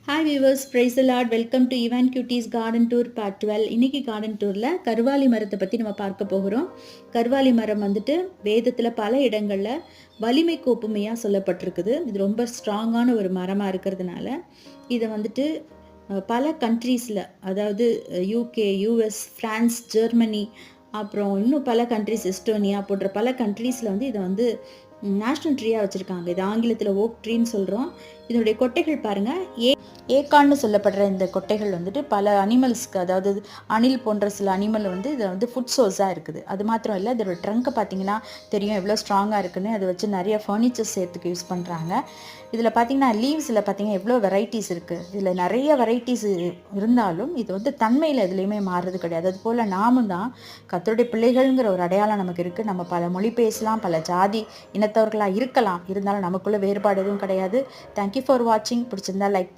Hi viewers, praise the Lord. Welcome to Evan cuties garden tour part 12. இன்னைக்கு garden டூரில் கர்வாலி மரத்தை பற்றி நம்ம பார்க்க போகிறோம். கர்வாலி மரம் வந்துட்டு வேதத்தில் பல இடங்களில் வலிமைக்கு ஒப்புமையாக சொல்லப்பட்டிருக்குது. இது ரொம்ப ஸ்ட்ராங்கான ஒரு மரமாக இருக்கிறதுனால இதை வந்துட்டு பல கண்ட்ரீஸில், அதாவது யூகே, யூஎஸ், ஃப்ரான்ஸ், ஜெர்மனி, அப்புறம் இன்னும் பல கண்ட்ரீஸ், எஸ்டோனியா போன்ற பல கண்ட்ரீஸில் வந்து இதை வந்து நேஷ்னல் ட்ரீயாக வச்சுருக்காங்க. இது ஆங்கிலத்தில் ஓக் ட்ரீன்னு சொல்கிறோம். இதனுடைய கொட்டைகள் பாருங்கள், ஏக்கான்னு சொல்லப்படுற இந்த கொட்டைகள் வந்துட்டு பல அனிமல்ஸ்க்கு, அதாவது அணில் போன்ற சில அனிமல் வந்து இதை வந்து ஃபுட் சோர்ஸாக இருக்குது. அது மாத்திரம் இல்லை, இதோட ட்ரங்க்கை பார்த்தீங்கன்னா தெரியும் எவ்வளோ ஸ்ட்ராங்காக இருக்குன்னு. அதை வச்சு நிறைய ஃபர்னிச்சர்ஸ் சேர்த்துக்கு யூஸ் பண்ணுறாங்க. இதில் பார்த்தீங்கன்னா லீவ்ஸில் பார்த்தீங்கன்னா எவ்வளோ வெரைட்டிஸ் இருக்குது. இதில் நிறைய வெரைட்டிஸ் இருந்தாலும் இது வந்து தன்மையில் எதுலேயுமே மாறுறது கிடையாது. அது போல் நாமும் தான் கர்த்தருடைய பிள்ளைகள்ங்கிற ஒரு அடையாளம் நமக்கு இருக்குது. நம்ம பல மொழி பேசலாம், பல ஜாதி இனத்தவர்களாக இருக்கலாம், இருந்தாலும் நமக்குள்ள வேறுபாடு எதுவும் கிடையாது. தேங்க்யூ ஃபார் வாட்சிங். பிடிச்சிருந்தா லைக் பண்ணி